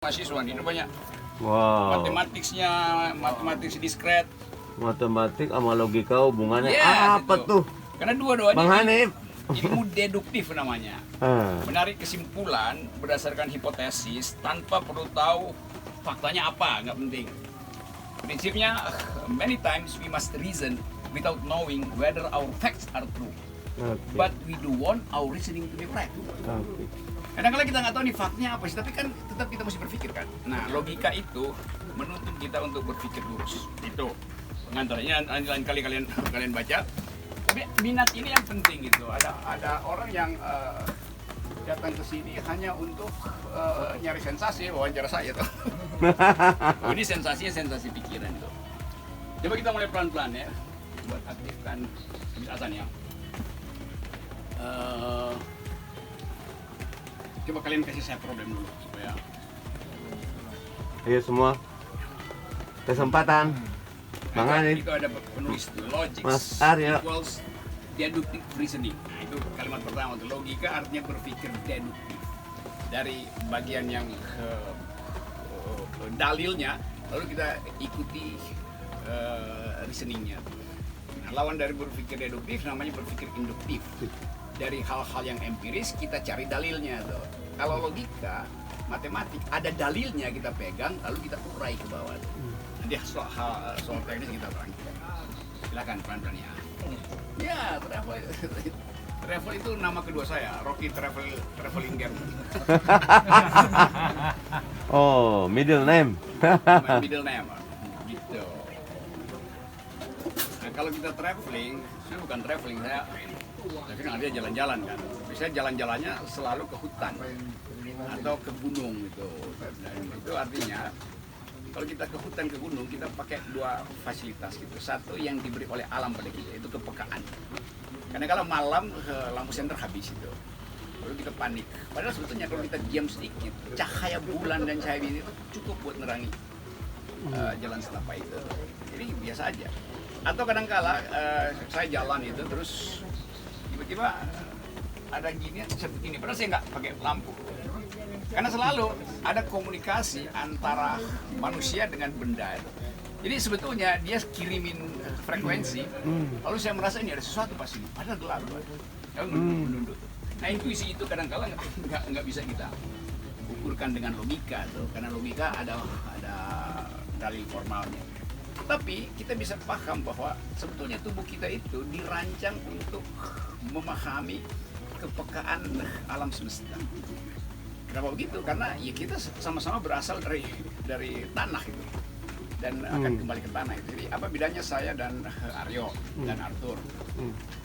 mahasiswa ini banyak Wow. matematik diskret. Matematik sama logika hubungannya Yes, apa itu. tuh? Karena dua-duanya Bang Hanif. ilmu deduktif namanya. Menarik kesimpulan berdasarkan hipotesis tanpa perlu tahu faktanya apa, nggak penting. Prinsipnya, many times we must reason without knowing whether our facts are true. Oke. But we do want our reasoning to be right. Oke. Kadang-kadang kita nggak tahu nih faktanya apa sih, tapi kan tetap kita mesti berpikir kan. Nah, logika itu menuntut kita untuk berpikir lurus. Itu pengantarnya lain kali kalian baca. Tapi minat ini yang penting gitu. Ada orang yang datang ke sini hanya untuk nyari sensasi, wawancara saya tuh. Oh, ini sensasinya sensasi pikiran itu. Coba kita mulai pelan-pelan ya, buat aktifkan kebiasaan ya. Coba kalian kasih saya problem dulu supaya Ayo semua. Kesempatan. Bang Hanif. itu ada penulis tuh, logic Mas Aryo. equals deductive reasoning. Nah, itu kalimat pertama tuh, logika artinya berpikir deduktif dari bagian yang dalilnya, lalu kita ikuti reasoningnya. Nah, lawan dari berpikir deduktif namanya berpikir induktif. Dari hal-hal yang empiris kita cari dalilnya tuh. Kalau logika, matematik ada dalilnya kita pegang lalu kita urai ke bawah tuh. Nanti soal teknis kita terangkan. Silakan pelan-pelan ya. Ya, travel itu nama kedua saya, Rocky Traveling Game. Oh, middle name. Middle name. Gitu. Nah, kalau kita traveling, saya bukan traveling, saya kan dia jalan-jalan kan. Biasanya jalan-jalannya selalu ke hutan atau ke gunung gitu. Dan itu artinya kalau kita ke hutan ke gunung kita pakai dua fasilitas gitu. Satu yang diberi oleh alam pada kita itu kepekaan. Karena kalau malam lampu senter habis itu. Lalu kita panik. Padahal sebetulnya kalau kita diam sedikit, cahaya bulan dan cahaya bintang itu cukup buat nerangi jalan setapak itu. Jadi biasa aja. Atau kadang-kala saya jalan itu terus tiba-tiba ada gini seperti ini, padahal saya nggak pakai lampu. Karena selalu ada komunikasi antara manusia dengan benda itu. Jadi sebetulnya dia kirimin frekuensi, lalu saya merasa ini ada sesuatu pasti, padahal gelap. Saya menunduk. Nah, intuisi itu kadang-kala nggak bisa kita ukurkan dengan logika tuh, karena logika ada dalil formalnya. Tapi kita bisa paham bahwa sebetulnya tubuh kita itu dirancang untuk memahami kepekaan alam semesta. Kenapa begitu? Karena ya kita sama-sama berasal dari tanah itu dan akan kembali ke tanah itu. Jadi apa bedanya saya dan Aryo dan Arthur?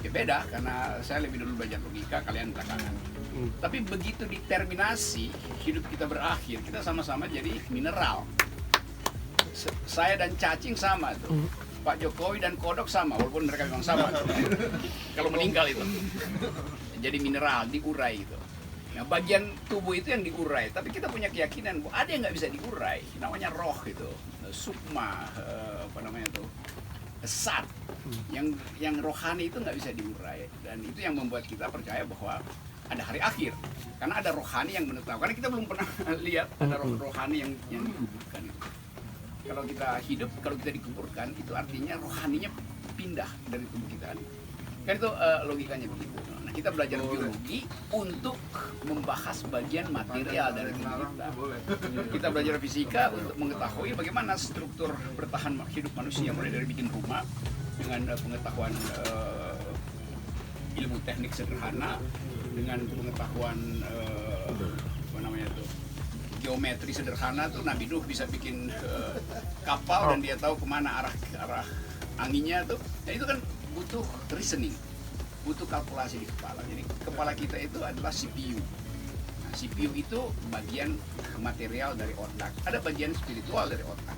Ya beda karena saya lebih dulu belajar logika, kalian belakangan. Tapi begitu determinasi hidup kita berakhir, kita sama-sama jadi mineral. Saya dan cacing sama tuh. Pak Jokowi dan kodok sama, walaupun mereka memang sama. Kalau meninggal itu jadi mineral, diurai gitu. Nah, bagian tubuh itu yang diurai, tapi kita punya keyakinan bahwa ada yang nggak bisa diurai, namanya roh itu, sukma, apa namanya tuh, zat, yang rohani itu nggak bisa diurai, dan itu yang membuat kita percaya bahwa ada hari akhir, karena ada rohani yang menetap. Karena kita belum pernah lihat ada rohani yang dikuburkan. Kalau kita hidup, kalau kita dikuburkan, itu artinya rohaninya pindah dari tubuh kita. Kan itu logikanya begitu. Nah, kita belajar biologi untuk membahas bagian material dari tubuh kita. Kita belajar fisika untuk mengetahui bagaimana struktur bertahan hidup manusia, mulai dari bikin rumah dengan pengetahuan ilmu teknik sederhana, dengan pengetahuan apa namanya itu, geometri sederhana tuh. Nabi Nuh bisa bikin kapal dan dia tahu kemana arah anginnya tuh. Nah, itu kan butuh reasoning, butuh kalkulasi di kepala. Jadi kepala kita itu adalah CPU. Nah, CPU itu bagian material dari otak. Ada bagian spiritual dari otak.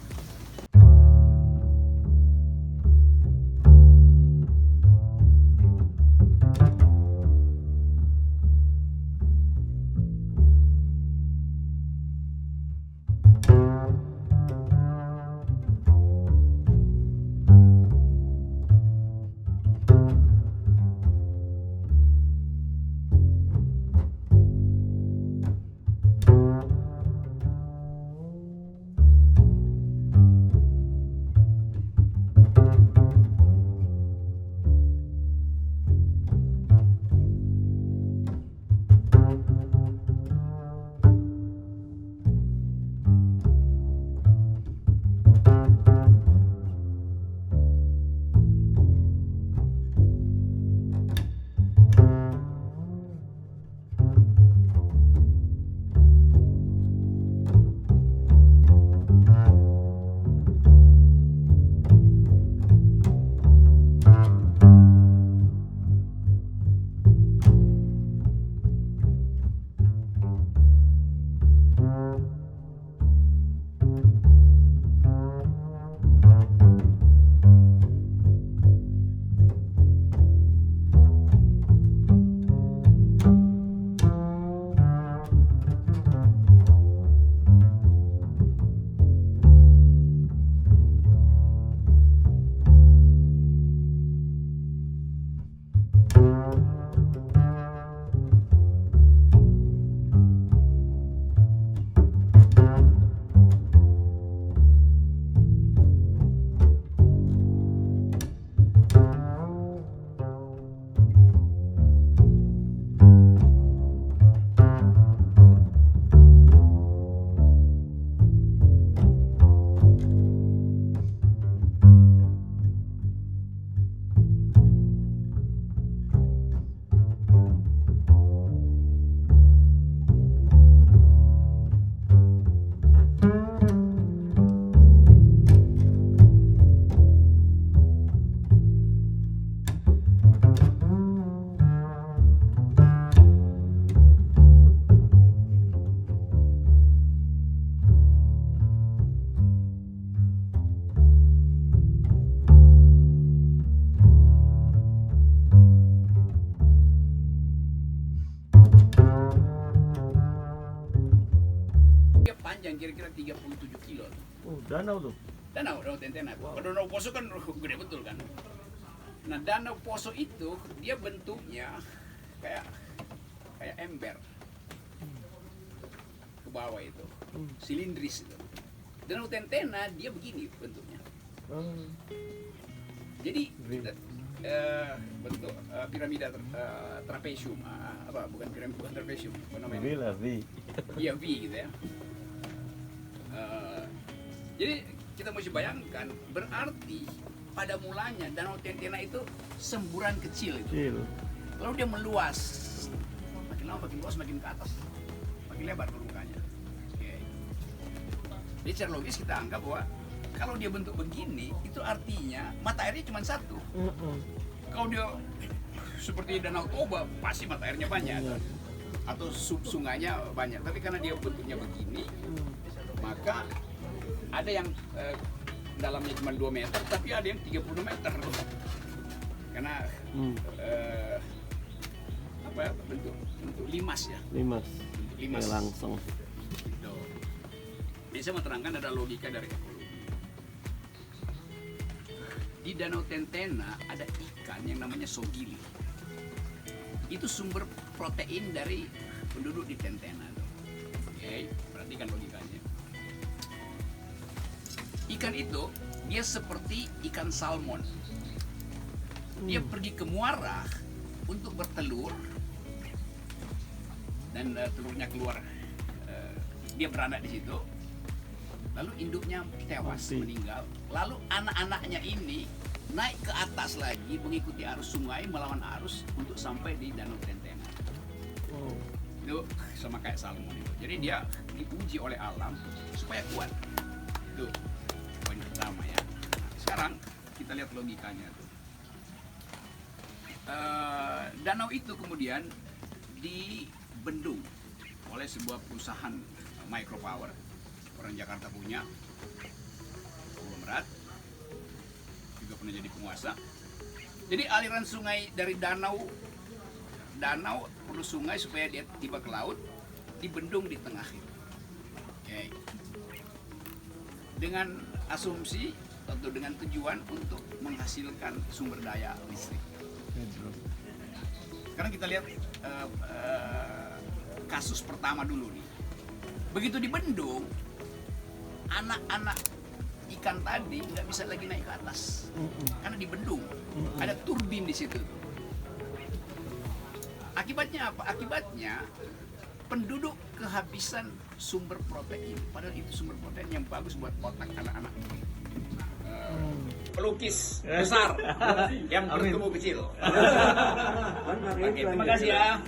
panjang kira-kira 37 kilo. Oh, danau tuh. Danau Tentena. Kalau Danau Poso kan gede betul kan. Nah, Danau Poso itu dia bentuknya kayak ember ke bawah itu, silindris itu. Danau Tentena dia begini bentuknya. Jadi bentuk piramida trapesium, bukan trapesium, apa namanya? V. Iya, V gitu ya. Jadi kita mesti bayangkan, berarti pada mulanya Danau Tentena itu semburan kecil itu. Lalu dia meluas, makin lama makin luas, makin ke atas, makin lebar permukaannya. Oke. Jadi secara logis kita anggap bahwa kalau dia bentuk begini, itu artinya mata airnya cuma satu. Kalau dia seperti Danau Toba, pasti mata airnya banyak. Atau sungainya banyak. Tapi karena dia bentuknya begini, maka ada yang dalamnya cuma 2 meter, tapi ada yang 30 meter. Karena bentuk limas ya. Limas. Limas. Ya, langsung. Gitu. Ini saya mau terangkan ada logika dari ekologi. Di Danau Tentena ada ikan yang namanya sogili. Itu sumber protein dari penduduk di Tentena. Oke, perhatikan logikanya. Ikan itu dia seperti ikan salmon. Dia pergi ke muara untuk bertelur dan telurnya keluar. Dia beranak di situ. Lalu induknya tewas, meninggal. Lalu anak-anaknya ini naik ke atas lagi mengikuti arus sungai, melawan arus untuk sampai di Danau Tentena. Itu sama kayak salmon itu. Jadi dia diuji oleh alam supaya kuat. Itu poin pertama ya. Nah, sekarang kita lihat logikanya tuh. Danau itu kemudian dibendung oleh sebuah perusahaan micropower. Orang Jakarta punya, konglomerat, juga pernah jadi penguasa. Jadi aliran sungai dari danau perlu sungai supaya dia tiba ke laut, dibendung di tengah itu. Okay. Dengan asumsi atau dengan tujuan untuk menghasilkan sumber daya listrik. Sekarang kita lihat kasus pertama dulu nih. Begitu dibendung, anak-anak ikan tadi nggak bisa lagi naik ke atas karena dibendung. Ada turbin di situ. Akibatnya apa? Akibatnya penduduk kehabisan sumber protein. Padahal itu sumber protein yang bagus buat otak anak-anak. Pelukis besar yang bertemu kecil. Terima kasih ya.